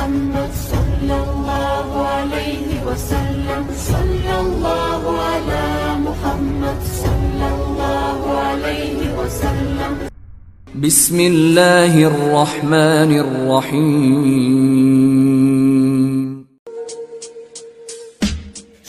محمد صلى الله عليه وسلم صلى الله على محمد صلى الله عليه وسلم بسم الله الرحمن الرحيم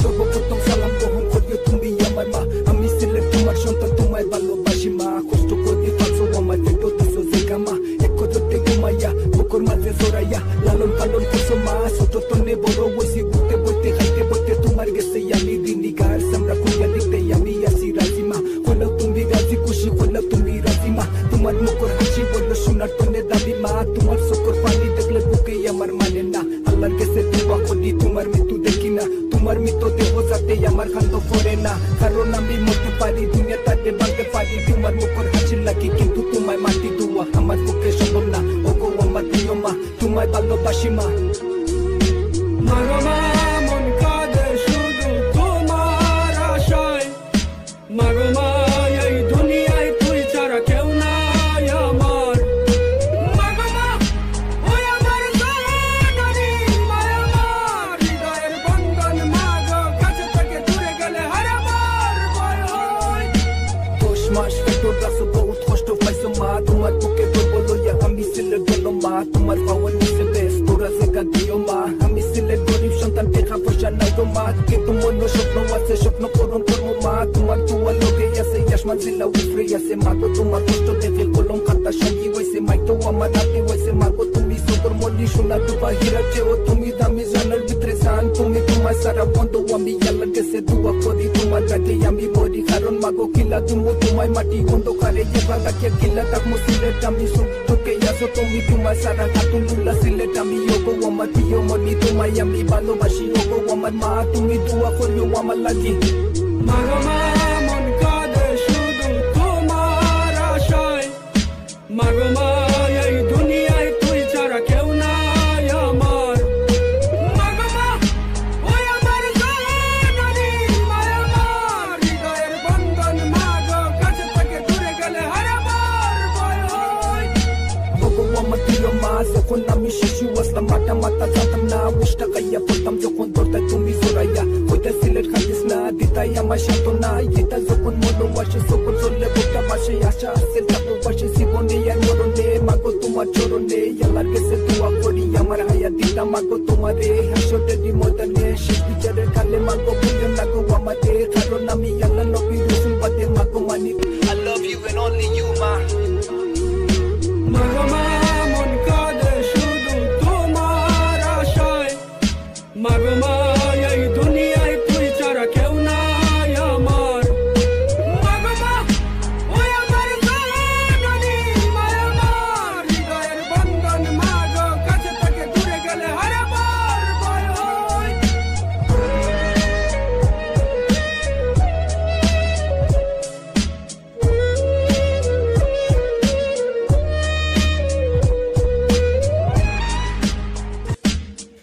সর্বপ্রথম সালাম গ্রহণ করিও তুমি আমার মা আমি ছিলেন তোমার সন্তান তোমায় ভালোবাসি মা কষ্ট করে পাচ্ছ আমার পেট দিছো জেগামা এক করতে ঘুমাইয়া বুকুর মাঝে জড়াইয়া লালন পালন করছো মা ছোট তনে বড় হইছি বুঝতে বুঝতে খাইতে বলতে তোমার গেছে আমি দিনী গার সামরা কুইয়া দেখতে আমি আসি রাজি মা হলো তুমি রাজি খুশি হলো তুমি রাজি মা তোমার মুখর হাসি বললো সোনার তনে দাবি মা তোমার চোখের পানি দেখলে বুকে আমার মানে না আল্লাহর কাছে দোয়া করি তোমার মৃত্যু দেখি না তোমার মৃত্যু দেহ যাতে আমার খান্ত পড়ে না কারণ আমি মরতে পারি দুনিয়া তাকে বাঁধতে পারি তোমার মুখর হাসি লাগি কিন্তু তোমায় মাটি দোয়া আমার পক্ষে সম্ভব না ও গো আমার প্রিয় মা তোমায় ভালোবাসি মা মাগো মা মন কাঁদে শুধু তোমার আশায় মাগো মা এই দুনিয়ায় তুই ছাড়া কেউ নাই আমার মাগো মা ওই আমার জানানি মায়া আমার হৃদয়ের বন্ধন মাগো কাছে থেকে দূরে গেলে হার আমার ভয় হয় 10 মাস পেটর রাখছো বহুত কষ্ট পাইছো মা তোমার বুকে দুর্বল হইয়া আমি ছিলে গেল মা তোমার পাওয়ার নিচে বেশ তোরা জায়গা দিও মা আমি ছিলে গরিব সন্তান দেখা পয়সা নাই গো মা কিন্তু মন স্বপ্ন আছে স্বপ্ন পূরণ করবো মা তোমার দুয়া লোকে আছে আসমান জিল্লা উফরে আছে মা গো তোমার কষ্ট দেখে কলম খাতা সঙ্গী হয়েছে মাইতো আমার হাতে হয়েছে মা গো তুমি সুন্দর মল্লি সোনা দুপা হীরা চেয়েও তুমি দামি জানার ভিতরে জান তুমি তোমার সারা বন্ধু আমি আল্লাহর কাছে দোয়া করি তোমার কাছে আমি মরি কারণ মা গো কিলা তুমি তোমায় মাটি অন্ধকারে এবার রাখে কিলা তাক মুসিলেট আমি সুখে আসো তুমি তোমার সারা হাতুল্লা সিলেট আমি ওগো আমার প্রিয় মনি তোমায় আমি ভালোবাসি ওগো আমার মা তুমি দোয়া করিও আমার লাগি মাগো মা মন কাঁদে শুধু তোমার আশায় মাগো মা এই দুনিয়ায় তুই ছাড়া কেউ নাই আমার মাগো মা ওই আমার জানানি মায়া আমার হৃদয়ের বন্ধন মাগো কাছে থেকে দূরে গেলে হার আমার ভয় হয় ওগো আমার প্রিয় মা যখন আমি শিশু আসলাম মাথা মাথা জানতাম না উষ্টা খাইয়া পড়তাম যখন দরকার তুমি জোরাইয়া ওইটা সিলেট খাইস না দিতাই আমার সান্ত্বনা এটা যখন মনো আসে যখন চললে বোটা পাশে আশা আসে তারপর পাশে জীবনে আর মরণে মাগো তোমার চরণে আল্লাহর কাছে দোয়া করি আমার হায়া দিতা মাগো তোমারে হাসরের ময়দানে শেষ বিচারের কালে মাগো ভুলে না গো আমাদের কারণ আমি আল্লাহ নবী রাসূল বাদে মাগো মানি I love you and only you মা মাগো মা মন কাঁদে শুধু তোমার আশায় মাগো মা এই দুনিয়ায় তুই ছাড়া কেউ নাই আমার মাগো মা ওই আমার জানানি মায়া আমার হৃদয়ের বন্ধন মাগো কাছে থেকে দূরে গেলে হার আমার ভয় হয়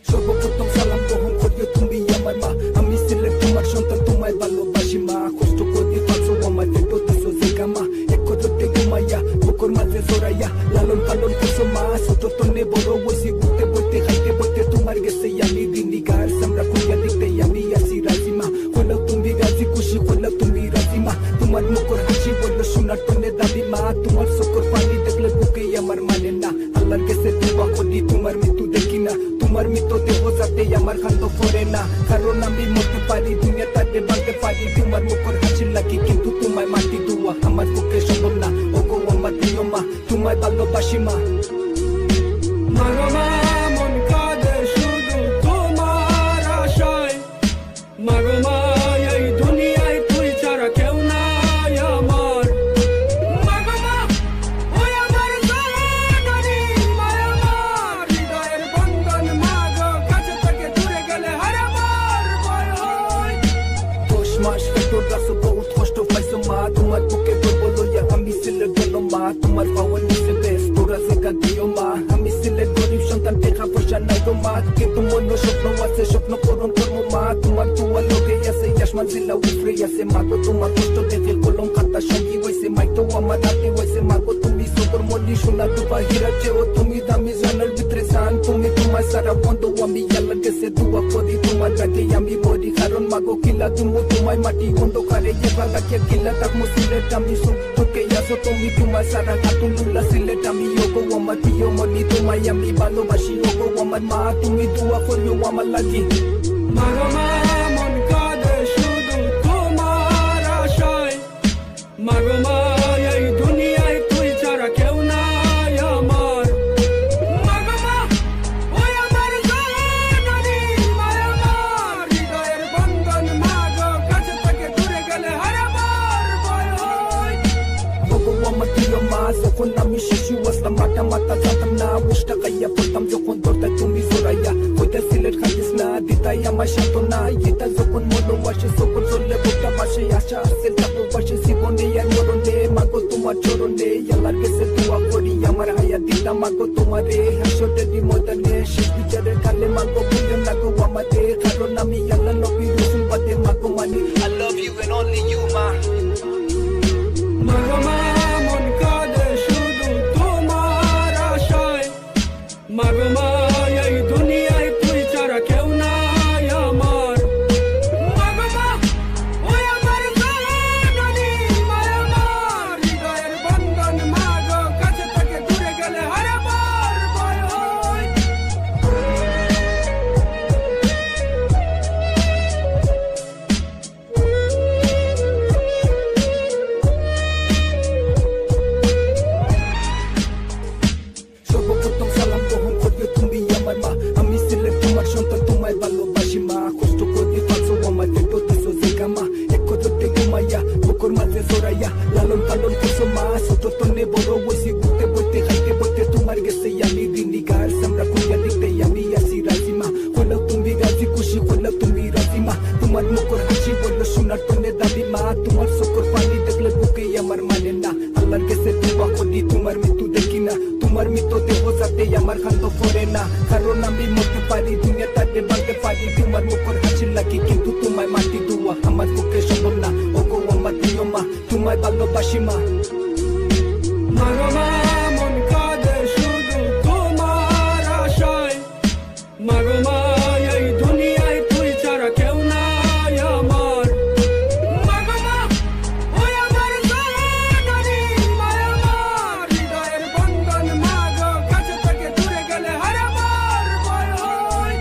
সর্বপ্রথম সালাম গ্রহণ করিও তুমি আমার মা আমি ছিলে তোমার সন্তান তোমায় ভালোবাসি মা কষ্ট করে পাচ্ছ আমার পেট দিছো জেগামা এক করতে ঘুমাইয়া বুকুর মাঝে জড়াইয়া লালন পালন করছো মা ছোট তনে বড় হইছি বুঝতে বুঝতে খাইতে বলতে তোমার গেছে আমি দিনী গার সামরা কুইয়া দেখতে আমি আসি রাজি মা হলো তুমি রাজি খুশি হলো তুমি রাজি মা তোমার মুখর হাসি বললো সোনার তনে দাবি মা তোমার চোখের পানি দেখলে বুকে আমার মানে না আল্লাহর কাছে দোয়া করি তোমার মৃত্যু দেখি না তোমার মৃত্যু দেহ যাতে আমার খান্ত পড়ে না কারণ আমি মরতে পারি দুনিয়া তাকে বাঁধতে পারি তোমার মুখর হাসি লাগি কিন্তু তোমায় মাটি দোয়া আমার পক্ষে সম্ভব না ও গো আমার প্রিয় মা তোমায় ভালোবাসি মা মাগো মা মন কাঁদে শুধু তোমার আশায় মাগো মা এই দুনিয়ায় তুই ছাড়া কেউ নাই আমার মাগো মা ওই আমার জানানি মায়া আমার হৃদয়ের বন্ধন মাগো কাছে থেকে দূরে গেলে হার আমার ভয় হয় 10 মাস পেটর রাখছো বহুত কষ্ট পাইছো মা তোমার বুকে দুর্বল হইয়া আমি ছিলে গেল মা তোমার পাওয়ার নিচে বেশ তোরা জায়গা দিও মা আমি ছিলে গরিব সন্তান দেখা পয়সা নাই গো মা কিন্তু মন স্বপ্ন আছে স্বপ্ন পূরণ করবো মা তোমার দুয়া লোকে আছে আসমান জিল্লা উফরে আছে মা গো তোমার কষ্ট দেখে কলম খাতা সঙ্গী হয়েছে মাইতো আমার হাতে হয়েছে মা গো তুমি সুন্দর মল্লি সোনা দুপা হীরা চেয়েও তুমি দামি জানার ভিতরে জান তুমি তোমার সারা বন্ধু আমি আল্লাহর কাছে দোয়া করি তোমার কাছে আমি মরি কারণ মাগো কিলা তুমি তোমায় মাটি অন্ধকারে এবার কিলা তাক মুসিলেট আমি সুখে আসো তুমি তোমার সারা কাতুল্লাহ সিলেট আমি ওগো আমার প্রিয় মনি তোমায় আমি ভালোবাসি ওগো আমার মা তুমি দোয়া করিও আমার লাগি মাগো মা মন কাঁদে শুধু তোমার আশায় মাগো মা এই দুনিয়ায় তুই ছাড়া কেউ নাই আমার মাগো মা ওই আমার জননী মা আমার হৃদয়ের বন্ধন মাগো কাছে থেকে দূরে গেলে হারাবার ভয় হয় ওগো আমার প্রিয় মা যখন আমি শিশু আসলাম মাথা জানতাম না উষ্টা খাইয়া পড়তাম যখন দরদায় তুমি জোরাইয়া হইতে সিলেট খাইস না দিতাই আমার সান্ত্বনা এটা যখন মনো আসে যখন চললে বোটা পাশে আশা আসে তারপর পাশে জীবনে আর মরণে মাগো তোমার চরণে আল্লাহর কাছে দোয়া করি আমার হায়া দিতা মাগো তোমারে হাসরের ময়দানে শেষ বিচারের কালে মাগো বলিও না গো আমাদের কারণ আমি আল্লাহ নবী রাসূল বাদে মাগো মানি I love you and only you ma মাগো মা মন কাঁদে শুধু তোমার আশায় মাগো মা এই দুনিয়ায় তুই ছাড়া কেউ নাই আমার মাগো মা ওই আমার জননী মা আমার হৃদয়ের বন্ধন মাগো কাছে থেকে দূরে গেলে হারাবার ভয় হয় সর্বপ্রথম সালাম গ্রহণ করিও তুমি আমার মা আমি সিলেট তোমার সন্তান তোমায় ভালোবাসি মা কষ্ট করে পাচ্ছ আমার পেটো দিছো জায়গা মা এক করতে ঘুমাইয়া বুকুর মাঝে জড়াইয়া লালন পালন করছো মা ছোট তনে বড় বসি ঘুরতে বইতে খাইতে বইতে তোমার গেছে আমি দিনী গার সামরা কইয়া দিতে আমি আসি রাজি মা হলেও তুমি রাজি খুশি হলেও তুমি রাজি মা তোমার মুখর হাসি বললো শোনার তনে দাবি মা তোমার চোখের পানি দেখলে বুকে আমার মানে না আল্লাহর কাছে দোয়া করি তোমার মৃত্যু দেখি না তোমার মৃত্যু দেহ যাতে আমার খান্ত পড়ে না কারণ আমি মরতে পারি দুনিয়া তাতে বাঁধতে পারি তোমার মুখর হাসি লাগি কিন্তু তোমায় মাটি দোয়া আমার পক্ষে সম্ভব না ওগো আমার প্রিয় মা তোমায় ভালোবাসি মা মাগো মা মন কাঁদে শুধু তোমার আশায় মাগো মা এই দুনিয়ায় তুই ছাড়া কেউ নাই আমার মাগো মা ওই আমার জননী মা আমার হৃদয়ের বন্ধন মাগো কাছে থেকে দূরে গেলে হারাবার ভয় হয়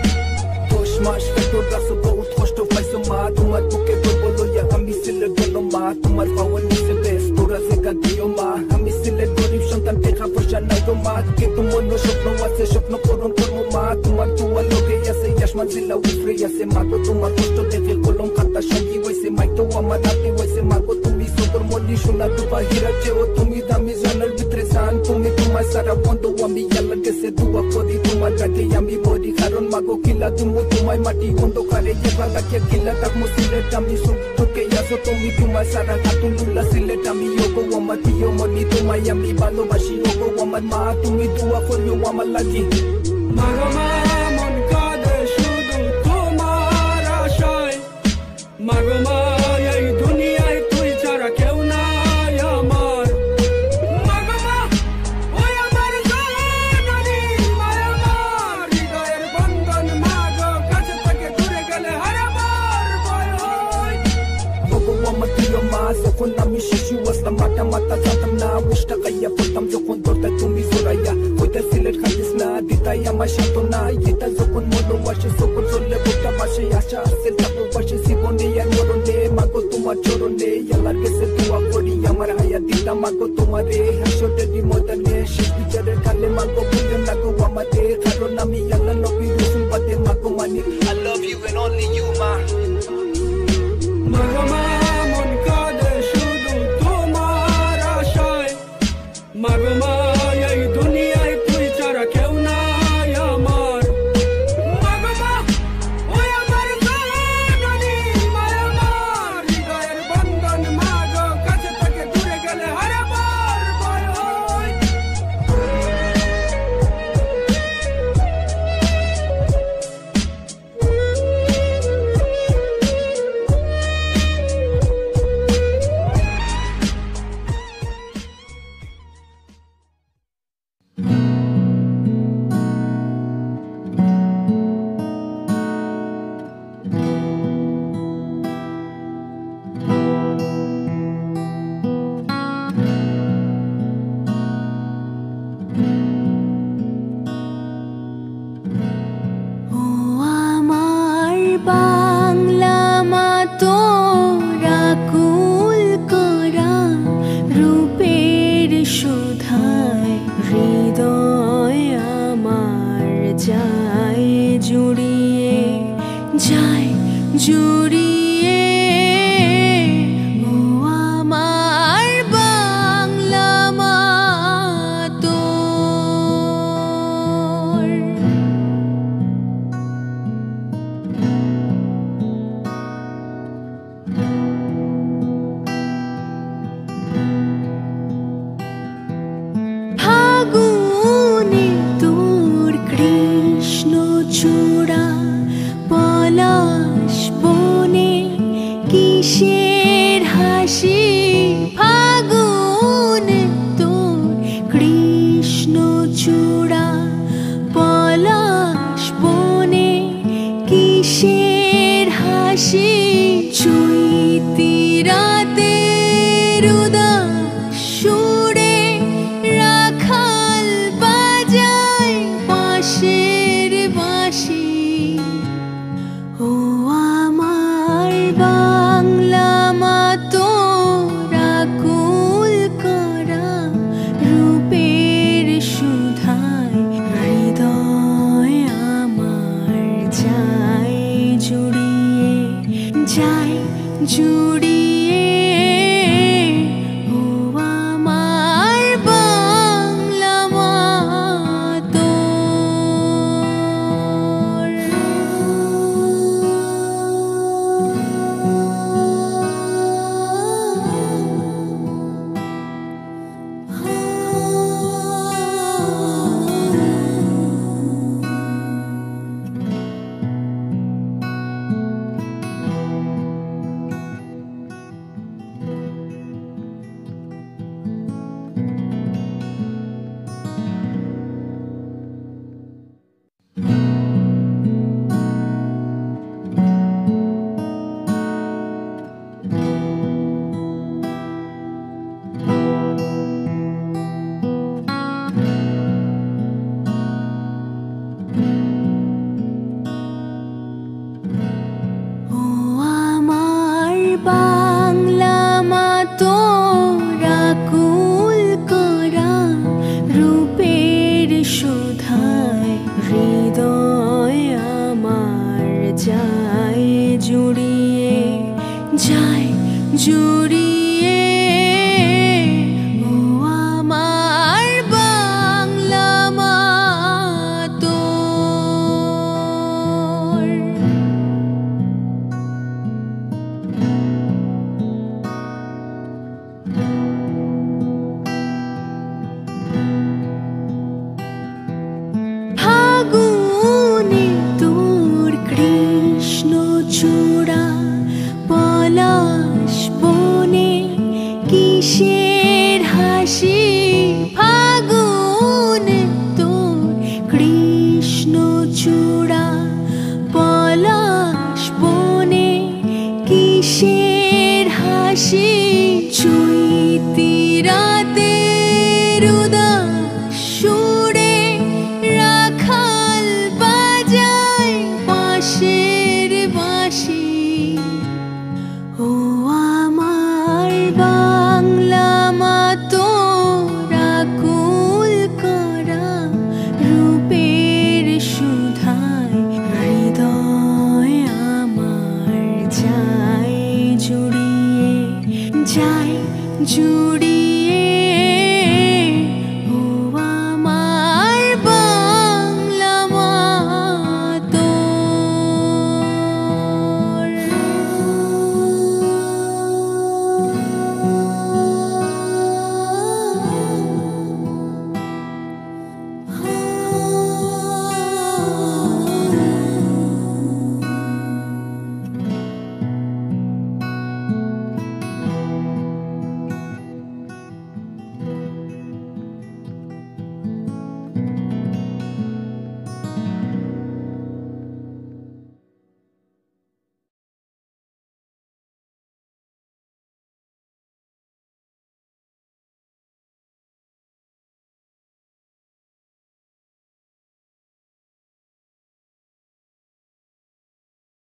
10 মাস পেটোর রাসো বহুত কষ্ট পাইছো মা তোমার বুকে বলবো লইয়া আমি সিলেট গেল মা তোমার পাওয়ার নিচে বেশ তোরা জায়গা দিও মা আমি সিলেট গরিব সন্তান দেখা পয়সা নাই গো মা কিন্তু মনে স্বপ্ন আছে স্বপ্ন পূরণ করবো মা তোমার দোয়া লোকে আছে আসমান জিল্লা উপরে আছে মাগো তোমার কষ্ট দেখে কলম খাতা সঙ্গী হয়েছে মাইতো আমার হাতে হয়েছে মাগো তুমি সবর মল্লি সোনা দুপা হীরা চেও তুমি দামি জানার ভিতরে জান তুমি তোমার সারা বন্ধু আমি আল্লাহর কাছে দোয়া করি তোমার কাছে আমি মরি কারণ মাগো কিলা তুমি তোমায় মাটি অন্ধকারে এবার কিলা তাক মুসিলেট আমি সুখে আসো তুমি তোমার সারা কাতুল্লাহ সিলেট আমি ওগো আমার প্রিয় মনি তোমায় আমি ভালোবাসি ওগো আমার মা তুমি দোয়া করিও আমার লাগি মাগো মা মন কাঁদে শুধু তোমার আশায় মাগো মা এই দুনিয়ায় তুই ছাড়া কেউ নাই আমার মাগো মা ওই আমার জননী মা আমার হৃদয়ের বন্ধন মাগো কাছে থেকে দূরে গেলে হারাবার ভয় হয় ওগো আমার প্রিয় মা যখন আমি শিশু আসলাম মাথা জানতাম না উষ্টা খাইয়া পড়তাম যখন দরদায় তুমি জোরাইয়া হইতে সিলেট খাইস না দিতাই আমার সান্ত্বনা এটা যখন মনো আসে যখন চললে বোটা পাশে আশা আসে তারপর পাশে জীবনে আর মরণে মাগো তোমার চরণে আল্লাহর কাছে দোয়া করি আমার হায়া দিতা মাগো তোমারে হাসরের ময়দানে শেষ বিচারের কালে মাগো বলিও না গো আমাদের কারণ আমি আল্লাহ নবী রাসূল বাদে মাগো মানি I love you and only you ma মাগো মা মন কাঁদে শুধু তোমার আশায় মাগো মা এই দুনিয়ায় তুই ছাড়া কেউ নাই আমার মাগো মা ওই আমার জননী মা আমার হৃদয়ের বন্ধন মাগো কাছে থেকে দূরে গেলে হারাবার ভয় হয় জুড়িয়ে ও আমার বাংলা মাতোর। ফাগুনে তোর কৃষ্ণ চূড়া পলাশ বনে কিসের হাসি। ফাগুনে তোর কৃষ্ণ চূড়া পলাশ বনে কিসের হাসি। চৈতি রাতের উদাস সুরে রাখাল বাজায় বাঁশের বাঁশি। ও আমার বাংলা মাতোর আকুল করা রূপের সুধায় হৃদয় আমার যায় জুড়িয়ে, যায় জুড়িয়ে ও আমার বাংলা মাতোর। ও আমার বাংলা মাতোর আকুল করা রূপের সুধায় হৃদয় আমার যায় জুড়িয়ে, যায় জুড়িয়ে ও আমার বাংলা মাতোর। ফাগুনে